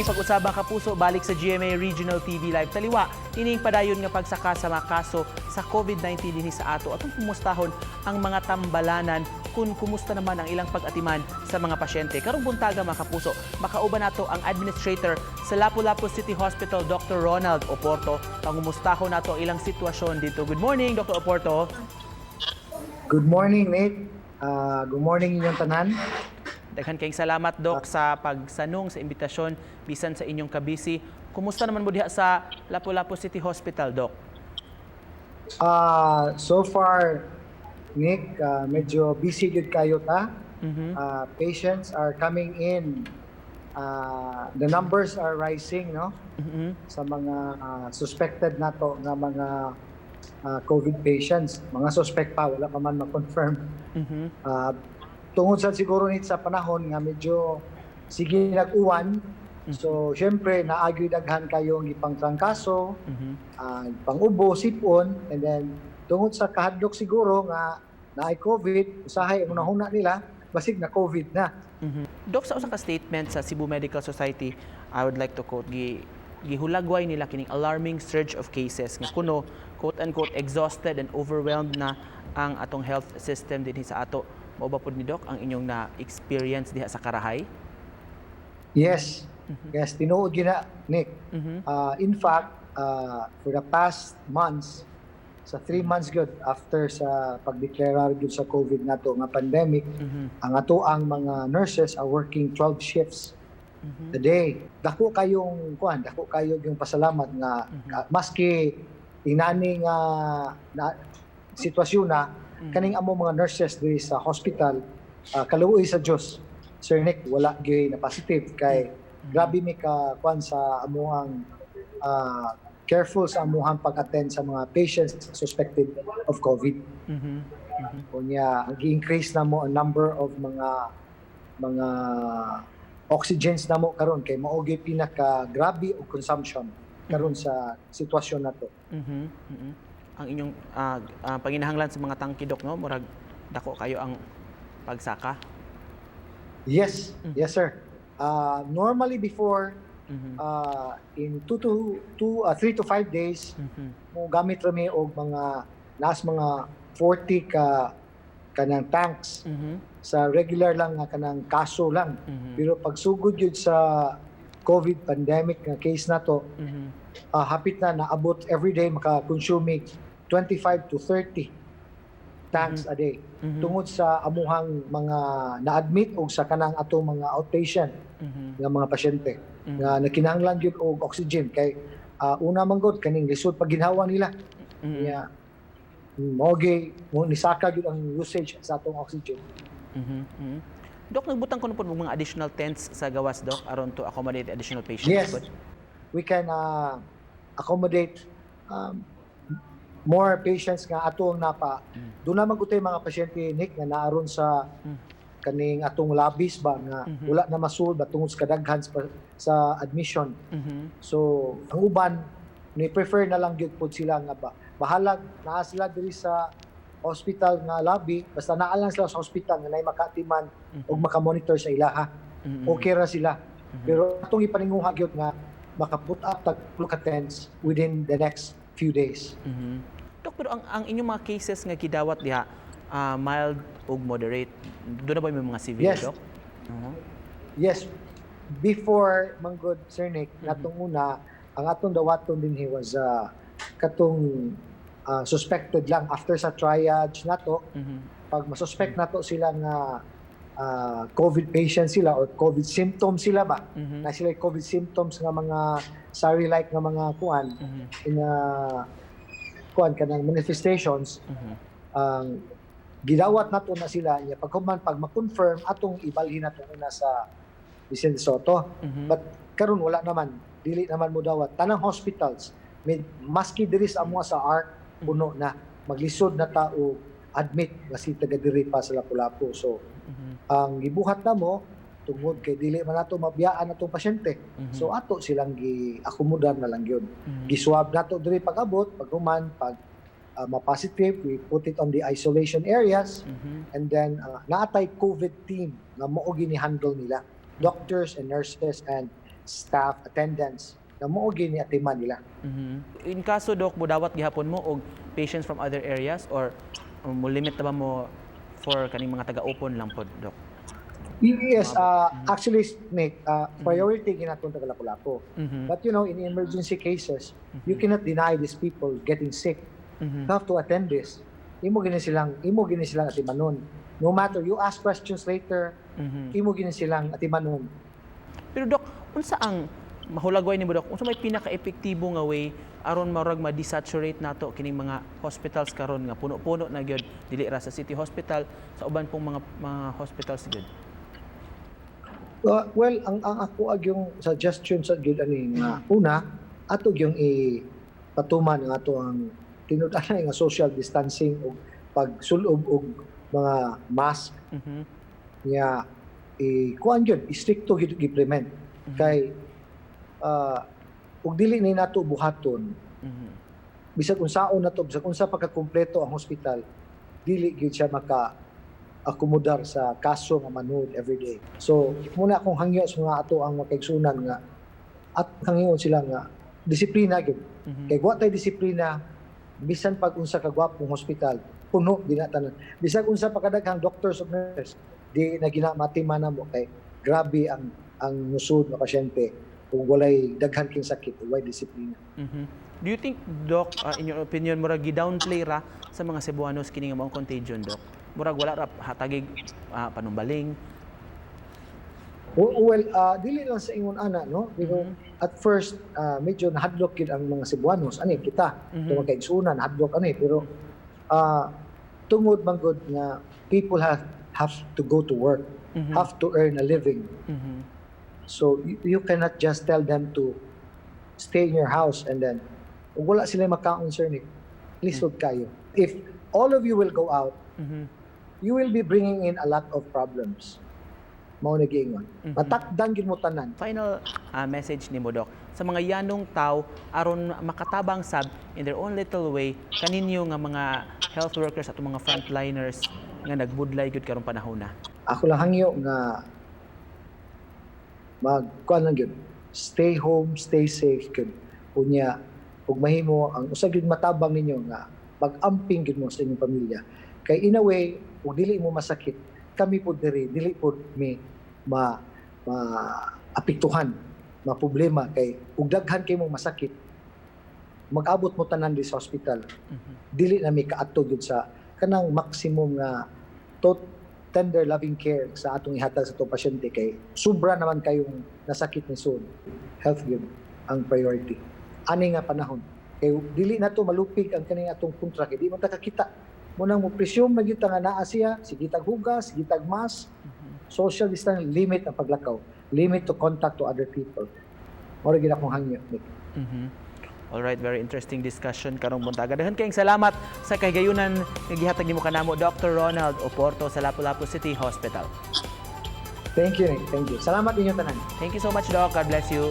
ining pag-usabang kapuso balik sa GMA Regional TV Live taliwa. Ining padayon nga pagsaka sa mga kaso sa COVID-19 dinhi sa ato atong kumustahon ang mga tambalanan kung kumusta naman ang ilang pag-atiman sa mga pasyente. Karong buntaga mga kapuso, makauban nato ang administrator sa Lapu-Lapu City Hospital, Dr. Ronald Oporto. Pangumustahon nato ang ilang sitwasyon dito. Good morning, Dr. Oporto. Good morning, Nick. Good morning inyong tanan. Daghan kayong salamat, Doc, sa pagsanong sa imbitasyon bisan sa inyong kabisi. Kumusta naman mo diha sa Lapu-Lapu City Hospital, Doc? So far, Nick, medyo busy good kayo ta. Patients are coming in. The numbers are rising, no? Sa mga suspected nato nga mga COVID patients. Mga suspect pa, wala pa man ma-confirm. Tungod sa siguro nit sa panahon nga medyo sige nag-uwan. So, syempre, naagyo'y daghan kayong ipangtrangkaso, pang-ubo, sipon, and then tungod sa kahadlok siguro nga naay COVID, usahay ang unahuna nila, basig na COVID na. Doc, sa usang ka statement sa Cebu Medical Society, I would like to quote, gihulagway nila kining alarming surge of cases nga kuno, quote-unquote, exhausted and overwhelmed na ang atong health system dinhi sa ato. Mao ba pud ni Doc ang inyong na-experience diha sa Karahay? Yes. Yes, tinuod gina, Nick. In fact, for the past months, sa 3 months good after sa pagdeklarar gyud sa COVID nato nga pandemic, ang ato ang mga nurses are working 12 shifts a day. Dako kayong yung pasalamat nga maski inani nga sitwasyon na kaning amo mga nurses diri sa hospital, kaluoy sa Dios, Sir Nick, wala gyud na positive kay grabe mi ka sa amuhang careful sa amuhang pag-attend sa mga patients suspected of COVID. Kunya gi-increase na mo ang number of mga oxygens na mo karon kay mao gyud pinaka grabe og consumption karon sa sitwasyon nato. Ang inyong panginahanglan sa mga tangki, Doc, no? Murag dako kayo ang pagsaka? Yes, yes sir. Normally before, in 3 to 5 days, mo gamit rami og mga mga 40 kanang tanks sa regular lang nga kanang kaso lang. Pero pag sugod yun sa COVID pandemic nga case nato, hapit na naabot everyday maka-consume 25 to 30 tanks a day. Tungod sa amuhang mga na-admit o sa kanang atong mga outpatient nga mga pasyente nga nakinahanglan gyud og oxygen kay una man gud kaning lisod pag ginhawa nila. Mo nisaka gyud ang usage sa atong oxygen. Doc, nagbutang ko na po mga additional tents sa gawas, Doc, aron to accommodate additional patients? Yes, we can accommodate more patients nga atong napa. Doon naman ko mga pasyente, Nick, na naaron sa kaning atong labis ba nga wala na masul ba tungod sa kadaghan sa admission. So, ang uban, ni-prefer na lang gyud pod sila nga ba. Bahalag naa sila diri sa hospital nga lobby, basta naa lang sila sa hospital nga nay makatiman og makamonitor sa ilaha. Okay ra sila. Pero atong ipaninguha gyud nga maka-put up tag tents within the next few days. Dok, pero ang inyong mga cases nga gidawat diha, mild ug moderate, doon na ba may mga severe, Yes. Doc? Yes. Before manggod, Sir Nick, natong una, ang atong dawaton din was katong suspected lang after sa triage nato. Pag masuspect nato sila nga COVID patient sila or COVID symptoms sila ba? Na sila COVID symptoms nga mga SARI-like nga mga kuan in kanang manifestations, gidawat nato na sila niya pag ma-confirm atong ibalhin nato una sa Vicente Soto. But karon wala naman, dili naman mo dawat tanang hospitals maski diri sa amo sa ARC puno na maglisod na tao admit nga si taga diri pa sa Lapu-Lapu. So ang gibuhat na mo tungod kay dili man nato mabiyaan atong pasyente. So ato silang gi-akomodar na lang yun. Gi-swab nato diri pag-abot, pag human, pag ma-positive, we put it on the isolation areas, and then naatay COVID team na mao gini-handle nila. Doctors and nurses and staff, attendants, na mo gini atiman nila. In kaso, Doc, budawat gihapon mo og patients from other areas or mo limit na ba mo for kaning mga taga-upon lang po, Doc? Yes, actually, Nick, priority ginaton taga Lapu-Lapu. But you know, in emergency cases, you cannot deny these people getting sick. You have to attend this. Imo gini silang atimanon. No matter, you ask questions later, imo gini silang atimanon. Pero Doc, unsa ang mahulagway ni mo, Doc, unsa may pinaka-epektibo nga way aron marag ma-desaturate nato kining mga hospitals karon nga puno-puno na gyud dili ra sa City Hospital, sa uban pong mga hospitals gyud? Well, ang ako yung suggestion sa gyud ani nga una ato yung ipatuman nga ato ang tinud-anay nga social distancing o pagsulob og mga mask nga kuan gyud stricto gyud implement kay ug dili ni nato buhaton bisag unsaon nato bisag unsa pagkakumpleto ang hospital dili gyud siya maka-akomodar sa kaso nga manood everyday. So muna akong hangyo sa mga ato ang makaigsunan nga at hangyon sila nga disiplina gyud. Kay wa tay disiplina bisan pag unsa ka gwapong hospital puno dinatanan. Bisag unsa pa kadaghang doctors of nurses di na ginamatiman na mo kay grabe ang musud nga pasyente kung walay daghan king sakit walay disiplina. Do you think, Doc, in your opinion, murag gi-downplay ra sa mga Cebuanos kini nga maong contagion, Doc? Murag wala ra hatagig panumbaling? Well, dili lang sa ingon ana, no? Pero at first medyo nahadlok gid ang mga Cebuanos ani kita tungod kay igsunan nahadlok ani pero tungod man gud nga people have to go to work, have to earn a living. So you cannot just tell them to stay in your house and then wala sila makaon, sir, ni lisod kayo. If all of you will go out, you will be bringing in a lot of problems. Mao na giingon. Matakdan gid mo tanan. Final message ni mo, Doc, sa mga yanong tao aron makatabang sab in their own little way kaninyo nga mga health workers at mga frontliners nga nagbudlay gyud karong panahon na. Ako lang hangyo nga magkuan lang gyud. Stay home, stay safe gyud. Unya ug mahimo ang usa gyud matabang ninyo nga pag-amping gyud mo sa inyong pamilya. Kay in a way, ug dili mo masakit, kami po dili po mi apektuhan, problema kay ug daghan kay mo masakit. Mag-abot mo tanan di sa hospital. Dili na mi kaadto gyud sa kanang maximum nga tender loving care sa atong ihatag sa atong pasyente kay sobra naman kayong nasakit ni soon. Health gyud ang priority. Ani nga panahon kay dili nato malupig ang kaning atong kontra kay di man ta kakita mo nang mo presume na gyud nga naa siya sige tag hugas, sige tag mask, social distance, limit ang paglakaw, limit to contact to other people. Mao gyud akong hangyo. Alright, very interesting discussion karong buntaga. Daghang kayong salamat sa kahigayunan nga gihatag nimo kanamo Dr. Ronald Oporto sa Lapu-Lapu City Hospital. Thank you, Nick. Thank you. Salamat ninyo tanan. Thank you so much, Doc. God bless you.